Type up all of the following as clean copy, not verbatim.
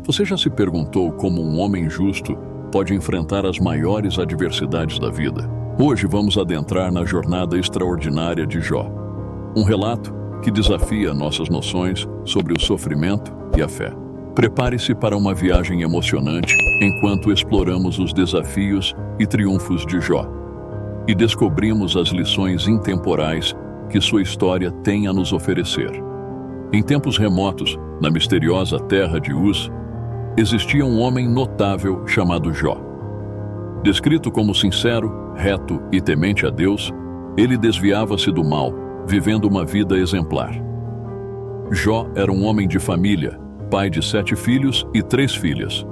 Você já se perguntou como um homem justo pode enfrentar as maiores adversidades da vida? Hoje vamos adentrar na jornada extraordinária de Jó. Um relato que desafia nossas noções sobre o sofrimento e a fé. Prepare-se para uma viagem emocionante enquanto exploramos os desafios e triunfos de Jó e descobrimos as lições intemporais que sua história tem a nos oferecer. Em tempos remotos, na misteriosa terra de Uz, existia um homem notável chamado Jó. Descrito como sincero, reto e temente a Deus, ele desviava-se do mal, vivendo uma vida exemplar. Jó era um homem de família, pai de 7 filhos e 3 filhas.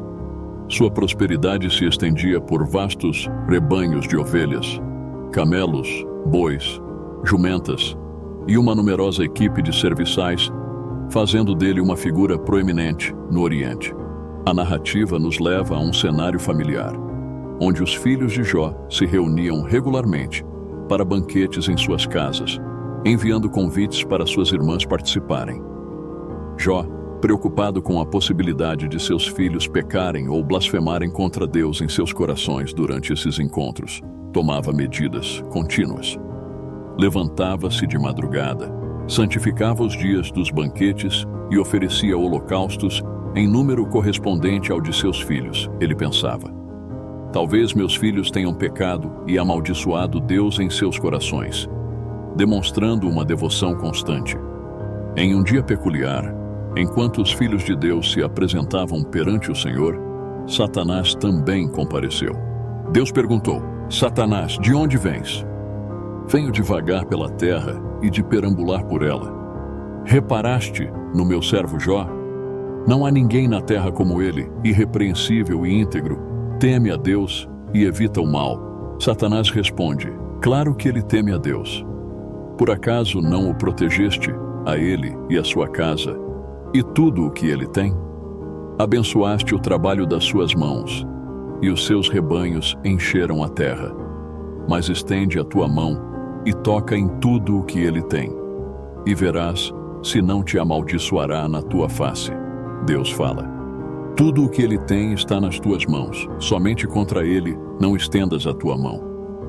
Sua prosperidade se estendia por vastos rebanhos de ovelhas, camelos, bois, jumentas e uma numerosa equipe de serviçais, fazendo dele uma figura proeminente no Oriente. A narrativa nos leva a um cenário familiar, onde os filhos de Jó se reuniam regularmente para banquetes em suas casas, enviando convites para suas irmãs participarem. Jó, preocupado com a possibilidade de seus filhos pecarem ou blasfemarem contra Deus em seus corações durante esses encontros, tomava medidas contínuas. Levantava-se de madrugada, santificava os dias dos banquetes e oferecia holocaustos em número correspondente ao de seus filhos, ele pensava. Talvez meus filhos tenham pecado e amaldiçoado Deus em seus corações, demonstrando uma devoção constante. Em um dia peculiar, enquanto os filhos de Deus se apresentavam perante o Senhor, Satanás também compareceu. Deus perguntou: Satanás, de onde vens? Venho devagar pela terra e de perambular por ela. Reparaste no meu servo Jó? Não há ninguém na terra como ele, irrepreensível e íntegro, teme a Deus e evita o mal. Satanás responde: claro que ele teme a Deus. Por acaso não o protegeste, a ele e a sua casa, e tudo o que ele tem? Abençoaste o trabalho das suas mãos, e os seus rebanhos encheram a terra. Mas estende a tua mão e toca em tudo o que ele tem, e verás se não te amaldiçoará na tua face. Deus fala: tudo o que ele tem está nas tuas mãos, somente contra ele não estendas a tua mão.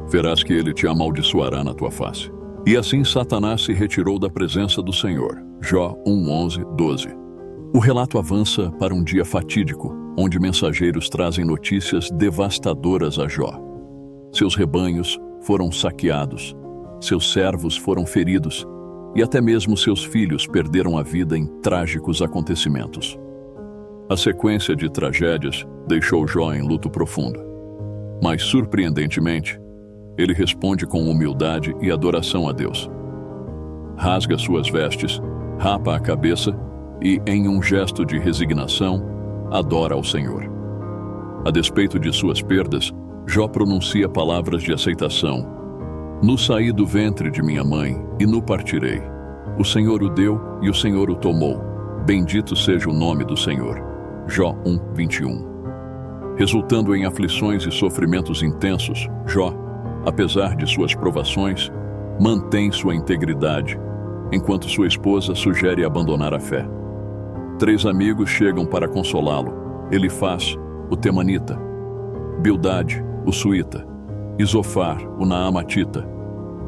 Verás que ele te amaldiçoará na tua face. E assim Satanás se retirou da presença do Senhor. Jó 1:11-12. O relato avança para um dia fatídico, onde mensageiros trazem notícias devastadoras a Jó. Seus rebanhos foram saqueados, seus servos foram feridos, e até mesmo seus filhos perderam a vida em trágicos acontecimentos. A sequência de tragédias deixou Jó em luto profundo. Mas, surpreendentemente, ele responde com humildade e adoração a Deus. Rasga suas vestes, rapa a cabeça e, em um gesto de resignação, adora ao Senhor. A despeito de suas perdas, Jó pronuncia palavras de aceitação. No saí do ventre de minha mãe e no partirei. O Senhor o deu e o Senhor o tomou. Bendito seja o nome do Senhor. Jó 1:21. Resultando em aflições e sofrimentos intensos, Jó, apesar de suas provações, mantém sua integridade, enquanto sua esposa sugere abandonar a fé. 3 amigos chegam para consolá-lo: Elifaz, o temanita; Bildade, o suíta; e Zofar, o naamatita.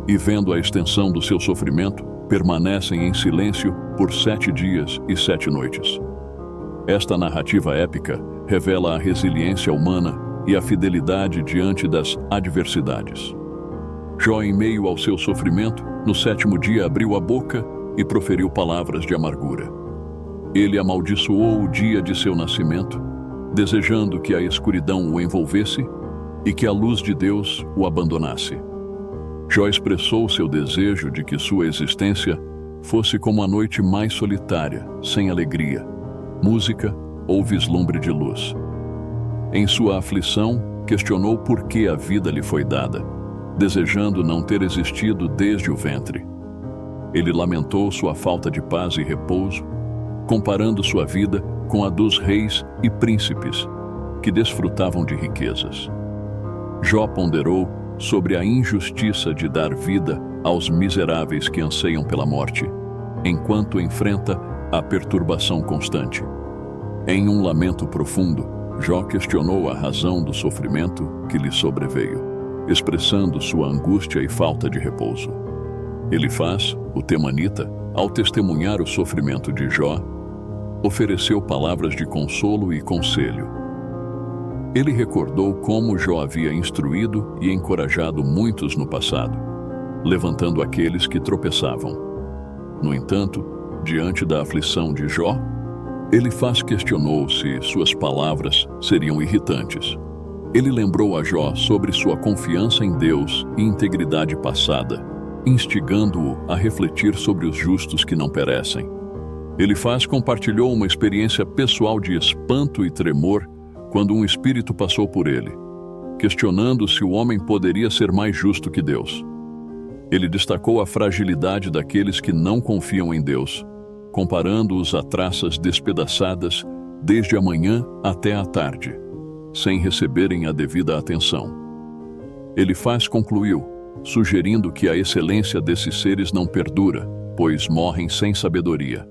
E vendo a extensão do seu sofrimento, permanecem em silêncio por 7 dias e 7 noites. Esta narrativa épica revela a resiliência humana e a fidelidade diante das adversidades. Jó, em meio ao seu sofrimento, no 7º dia abriu a boca e proferiu palavras de amargura. Ele amaldiçoou o dia de seu nascimento, desejando que a escuridão o envolvesse e que a luz de Deus o abandonasse. Jó expressou seu desejo de que sua existência fosse como a noite mais solitária, sem alegria, música ou vislumbre de luz. Em sua aflição, questionou por que a vida lhe foi dada, desejando não ter existido desde o ventre. Ele lamentou sua falta de paz e repouso, comparando sua vida com a dos reis e príncipes, que desfrutavam de riquezas. Jó ponderou sobre a injustiça de dar vida aos miseráveis que anseiam pela morte, enquanto enfrenta a perturbação constante. Em um lamento profundo, Jó questionou a razão do sofrimento que lhe sobreveio, expressando sua angústia e falta de repouso. Elifaz, o temanita, ao testemunhar o sofrimento de Jó, ofereceu palavras de consolo e conselho. Ele recordou como Jó havia instruído e encorajado muitos no passado, levantando aqueles que tropeçavam. No entanto, diante da aflição de Jó, Elifaz questionou se suas palavras seriam irritantes. Ele lembrou a Jó sobre sua confiança em Deus e integridade passada, instigando-o a refletir sobre os justos que não perecem. Elifaz compartilhou uma experiência pessoal de espanto e tremor quando um espírito passou por ele, questionando se o homem poderia ser mais justo que Deus. Ele destacou a fragilidade daqueles que não confiam em Deus, comparando-os a traças despedaçadas desde a manhã até a tarde, sem receberem a devida atenção. Elifaz concluiu, sugerindo que a excelência desses seres não perdura, pois morrem sem sabedoria.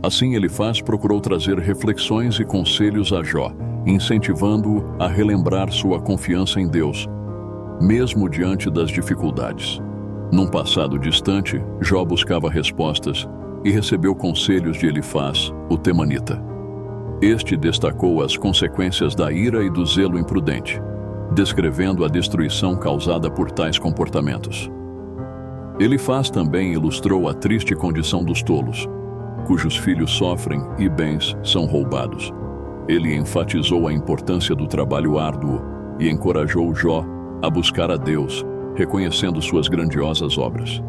Assim, Elifaz procurou trazer reflexões e conselhos a Jó, incentivando-o a relembrar sua confiança em Deus, mesmo diante das dificuldades. Num passado distante, Jó buscava respostas e recebeu conselhos de Elifaz, o temanita. Este destacou as consequências da ira e do zelo imprudente, descrevendo a destruição causada por tais comportamentos. Elifaz também ilustrou a triste condição dos tolos, cujos filhos sofrem e bens são roubados. Ele enfatizou a importância do trabalho árduo e encorajou Jó a buscar a Deus, reconhecendo suas grandiosas obras.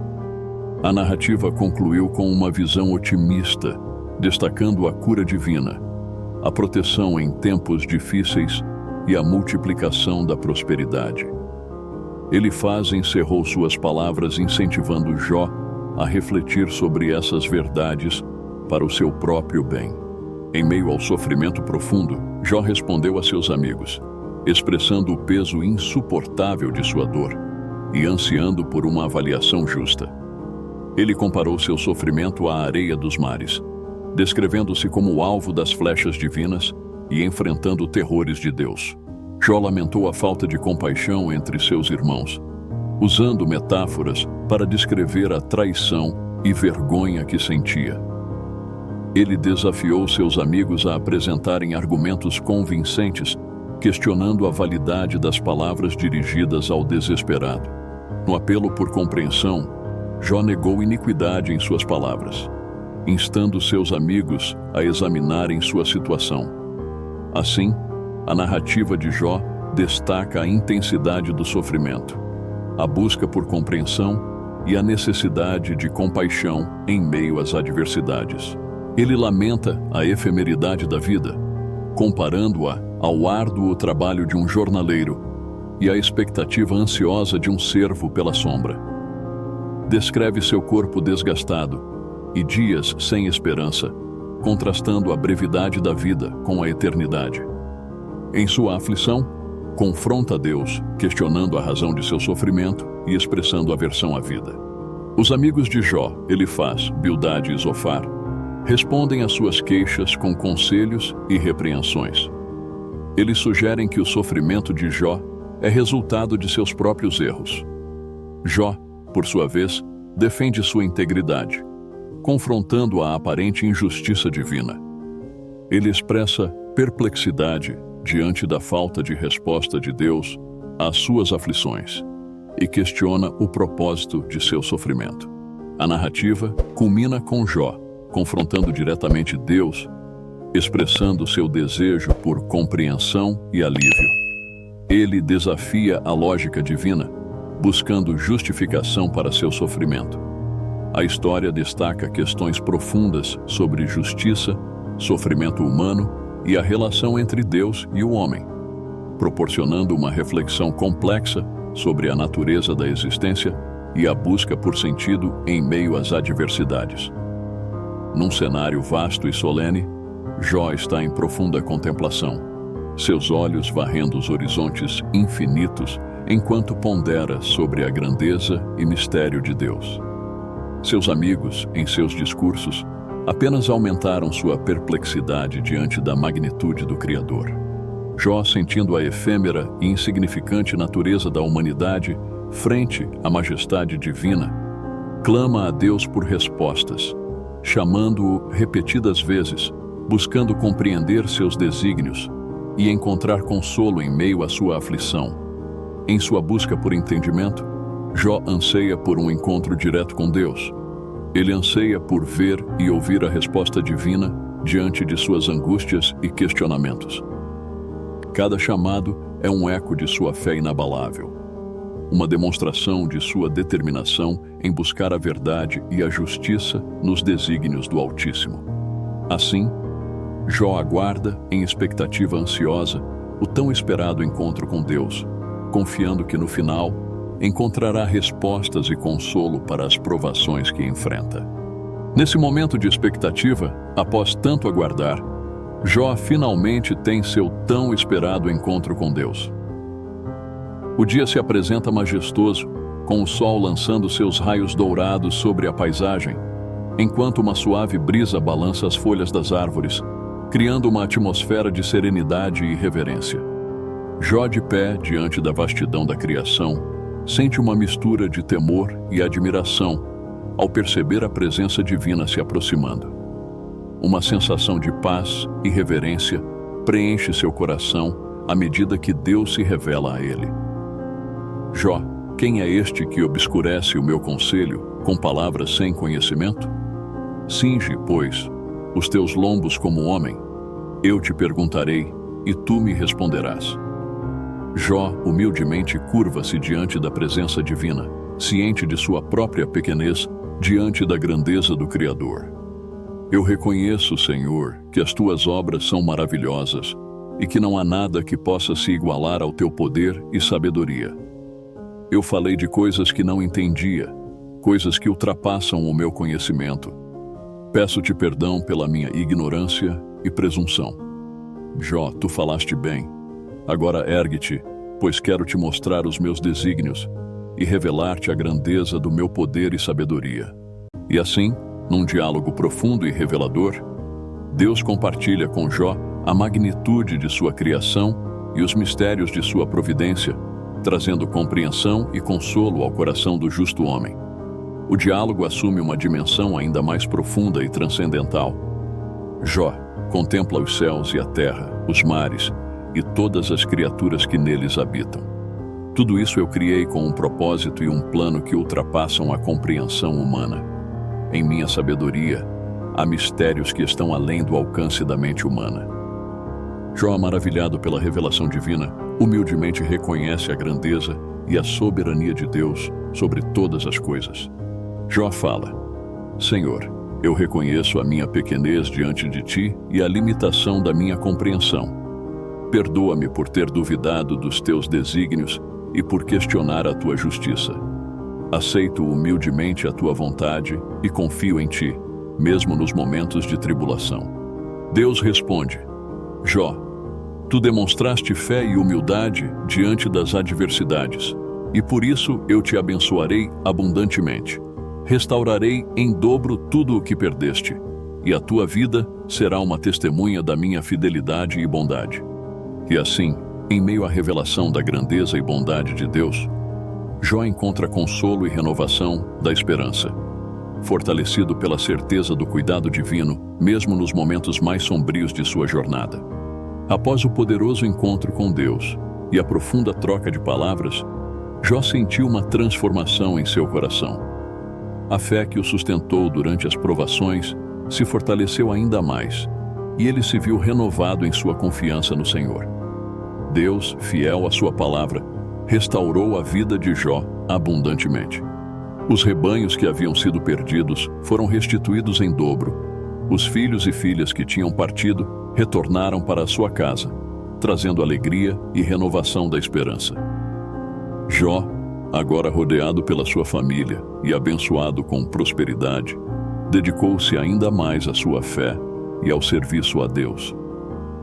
A narrativa concluiu com uma visão otimista, destacando a cura divina, a proteção em tempos difíceis e a multiplicação da prosperidade. Elifaz encerrou suas palavras incentivando Jó a refletir sobre essas verdades para o seu próprio bem. Em meio ao sofrimento profundo, Jó respondeu a seus amigos, expressando o peso insuportável de sua dor e ansiando por uma avaliação justa. Ele comparou seu sofrimento à areia dos mares, descrevendo-se como o alvo das flechas divinas e enfrentando terrores de Deus. Jó lamentou a falta de compaixão entre seus irmãos, usando metáforas para descrever a traição e vergonha que sentia. Ele desafiou seus amigos a apresentarem argumentos convincentes, questionando a validade das palavras dirigidas ao desesperado. No apelo por compreensão, Jó negou iniquidade em suas palavras, instando seus amigos a examinarem sua situação. Assim, a narrativa de Jó destaca a intensidade do sofrimento, a busca por compreensão e a necessidade de compaixão em meio às adversidades. Ele lamenta a efemeridade da vida, comparando-a ao árduo trabalho de um jornaleiro e à expectativa ansiosa de um servo pela sombra. Descreve seu corpo desgastado e dias sem esperança, contrastando a brevidade da vida com a eternidade. Em sua aflição, confronta Deus, questionando a razão de seu sofrimento e expressando aversão à vida. Os amigos de Jó, Elifaz, Bildade e Zofar, respondem às suas queixas com conselhos e repreensões. Eles sugerem que o sofrimento de Jó é resultado de seus próprios erros. Jó, por sua vez, defende sua integridade, confrontando a aparente injustiça divina. Ele expressa perplexidade diante da falta de resposta de Deus às suas aflições e questiona o propósito de seu sofrimento. A narrativa culmina com Jó, confrontando diretamente Deus, expressando seu desejo por compreensão e alívio. Ele desafia a lógica divina, buscando justificação para seu sofrimento. A história destaca questões profundas sobre justiça, sofrimento humano e a relação entre Deus e o homem, proporcionando uma reflexão complexa sobre a natureza da existência e a busca por sentido em meio às adversidades. Num cenário vasto e solene, Jó está em profunda contemplação, seus olhos varrendo os horizontes infinitos enquanto pondera sobre a grandeza e mistério de Deus. Seus amigos, em seus discursos, apenas aumentaram sua perplexidade diante da magnitude do Criador. Jó, sentindo a efêmera e insignificante natureza da humanidade frente à majestade divina, clama a Deus por respostas, chamando-o repetidas vezes, buscando compreender seus desígnios e encontrar consolo em meio à sua aflição. Em sua busca por entendimento, Jó anseia por um encontro direto com Deus. Ele anseia por ver e ouvir a resposta divina diante de suas angústias e questionamentos. Cada chamado é um eco de sua fé inabalável, uma demonstração de sua determinação em buscar a verdade e a justiça nos desígnios do Altíssimo. Assim, Jó aguarda, em expectativa ansiosa, o tão esperado encontro com Deus, confiando que no final encontrará respostas e consolo para as provações que enfrenta. Nesse momento de expectativa, após tanto aguardar, Jó finalmente tem seu tão esperado encontro com Deus. O dia se apresenta majestoso, com o sol lançando seus raios dourados sobre a paisagem, enquanto uma suave brisa balança as folhas das árvores, criando uma atmosfera de serenidade e reverência. Jó, de pé diante da vastidão da criação, sente uma mistura de temor e admiração ao perceber a presença divina se aproximando. Uma sensação de paz e reverência preenche seu coração à medida que Deus se revela a ele. Jó, quem é este que obscurece o meu conselho com palavras sem conhecimento? Cinge, pois, os teus lombos como homem. Eu te perguntarei, e tu me responderás. Jó humildemente curva-se diante da presença divina, ciente de sua própria pequenez diante da grandeza do Criador. Eu reconheço, Senhor, que as tuas obras são maravilhosas e que não há nada que possa se igualar ao teu poder e sabedoria. Eu falei de coisas que não entendia, coisas que ultrapassam o meu conhecimento. Peço-te perdão pela minha ignorância e presunção. Jó, tu falaste bem. Agora ergue-te, pois quero te mostrar os meus desígnios e revelar-te a grandeza do meu poder e sabedoria. E assim, num diálogo profundo e revelador, Deus compartilha com Jó a magnitude de sua criação e os mistérios de sua providência, trazendo compreensão e consolo ao coração do justo homem. O diálogo assume uma dimensão ainda mais profunda e transcendental. Jó contempla os céus e a terra, os mares e todas as criaturas que neles habitam. Tudo isso eu criei com um propósito e um plano que ultrapassam a compreensão humana. Em minha sabedoria, há mistérios que estão além do alcance da mente humana. Jó, maravilhado pela revelação divina, humildemente reconhece a grandeza e a soberania de Deus sobre todas as coisas. Jó fala: Senhor, eu reconheço a minha pequenez diante de ti e a limitação da minha compreensão. Perdoa-me por ter duvidado dos teus desígnios e por questionar a tua justiça. Aceito humildemente a tua vontade e confio em ti, mesmo nos momentos de tribulação. Deus responde: Jó, tu demonstraste fé e humildade diante das adversidades, e por isso eu te abençoarei abundantemente. Restaurarei em dobro tudo o que perdeste, e a tua vida será uma testemunha da minha fidelidade e bondade. E assim, em meio à revelação da grandeza e bondade de Deus, Jó encontra consolo e renovação da esperança, fortalecido pela certeza do cuidado divino, mesmo nos momentos mais sombrios de sua jornada. Após o poderoso encontro com Deus e a profunda troca de palavras, Jó sentiu uma transformação em seu coração. A fé que o sustentou durante as provações se fortaleceu ainda mais, e ele se viu renovado em sua confiança no Senhor. Deus, fiel à sua palavra, restaurou a vida de Jó abundantemente. Os rebanhos que haviam sido perdidos foram restituídos em dobro. Os filhos e filhas que tinham partido retornaram para a sua casa, trazendo alegria e renovação da esperança. Jó, agora rodeado pela sua família e abençoado com prosperidade, dedicou-se ainda mais à sua fé e ao serviço a Deus.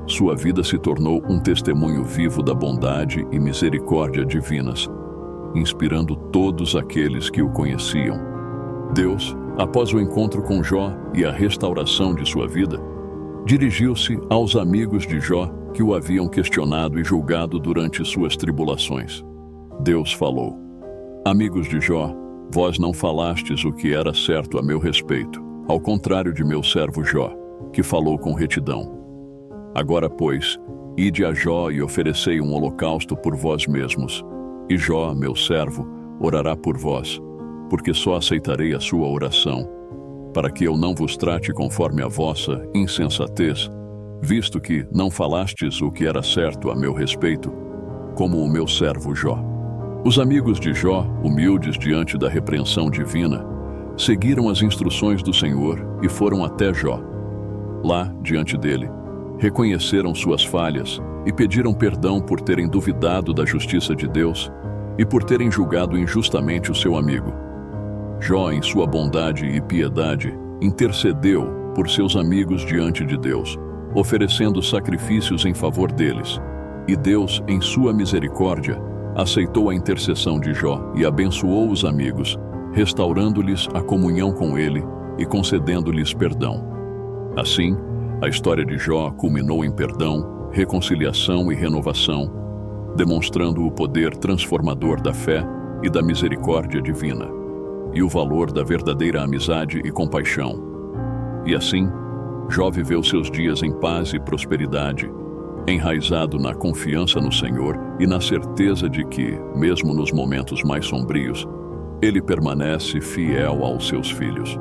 Sua vida se tornou um testemunho vivo da bondade e misericórdia divinas, inspirando todos aqueles que o conheciam. Deus, após o encontro com Jó e a restauração de sua vida, dirigiu-se aos amigos de Jó que o haviam questionado e julgado durante suas tribulações. Deus falou: Amigos de Jó, vós não falastes o que era certo a meu respeito, ao contrário de meu servo Jó, que falou com retidão. Agora, pois, ide a Jó e oferecei um holocausto por vós mesmos, e Jó, meu servo, orará por vós, porque só aceitarei a sua oração, para que eu não vos trate conforme a vossa insensatez, visto que não falastes o que era certo a meu respeito, como o meu servo Jó. Os amigos de Jó, humildes diante da repreensão divina, seguiram as instruções do Senhor e foram até Jó. Lá, diante dele, reconheceram suas falhas e pediram perdão por terem duvidado da justiça de Deus e por terem julgado injustamente o seu amigo. Jó, em sua bondade e piedade, intercedeu por seus amigos diante de Deus, oferecendo sacrifícios em favor deles. E Deus, em sua misericórdia, aceitou a intercessão de Jó e abençoou os amigos, restaurando-lhes a comunhão com ele e concedendo-lhes perdão. Assim, a história de Jó culminou em perdão, reconciliação e renovação, demonstrando o poder transformador da fé e da misericórdia divina, e o valor da verdadeira amizade e compaixão. E assim, Jó viveu seus dias em paz e prosperidade, enraizado na confiança no Senhor e na certeza de que, mesmo nos momentos mais sombrios, ele permanece fiel aos seus filhos.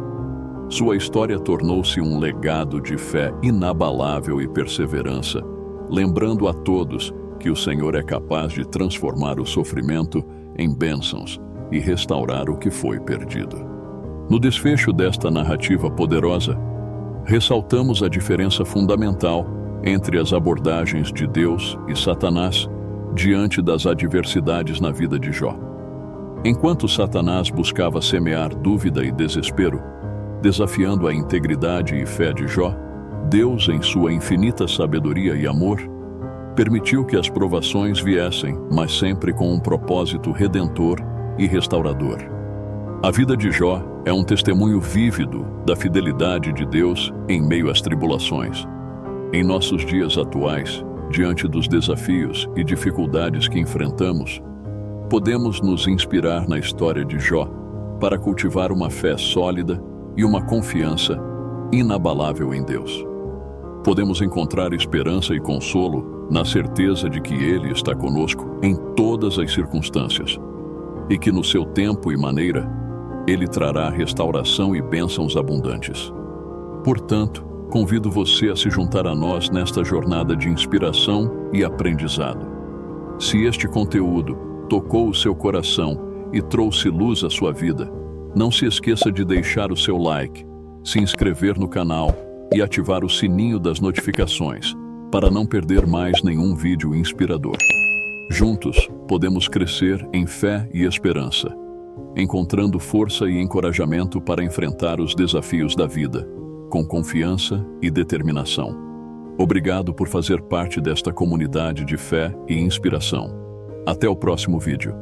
Sua história tornou-se um legado de fé inabalável e perseverança, lembrando a todos que o Senhor é capaz de transformar o sofrimento em bênçãos e restaurar o que foi perdido. No desfecho desta narrativa poderosa, ressaltamos a diferença fundamental entre as abordagens de Deus e Satanás diante das adversidades na vida de Jó. Enquanto Satanás buscava semear dúvida e desespero, desafiando a integridade e fé de Jó, Deus, em sua infinita sabedoria e amor, permitiu que as provações viessem, mas sempre com um propósito redentor e restaurador. A vida de Jó é um testemunho vívido da fidelidade de Deus em meio às tribulações. Em nossos dias atuais, diante dos desafios e dificuldades que enfrentamos, podemos nos inspirar na história de Jó para cultivar uma fé sólida e uma confiança inabalável em Deus. Podemos encontrar esperança e consolo na certeza de que Ele está conosco em todas as circunstâncias e que no seu tempo e maneira Ele trará restauração e bênçãos abundantes. Portanto, convido você a se juntar a nós nesta jornada de inspiração e aprendizado. Se este conteúdo tocou o seu coração e trouxe luz à sua vida, não se esqueça de deixar o seu like, se inscrever no canal e ativar o sininho das notificações para não perder mais nenhum vídeo inspirador. Juntos, podemos crescer em fé e esperança, encontrando força e encorajamento para enfrentar os desafios da vida, com confiança e determinação. Obrigado por fazer parte desta comunidade de fé e inspiração. Até o próximo vídeo.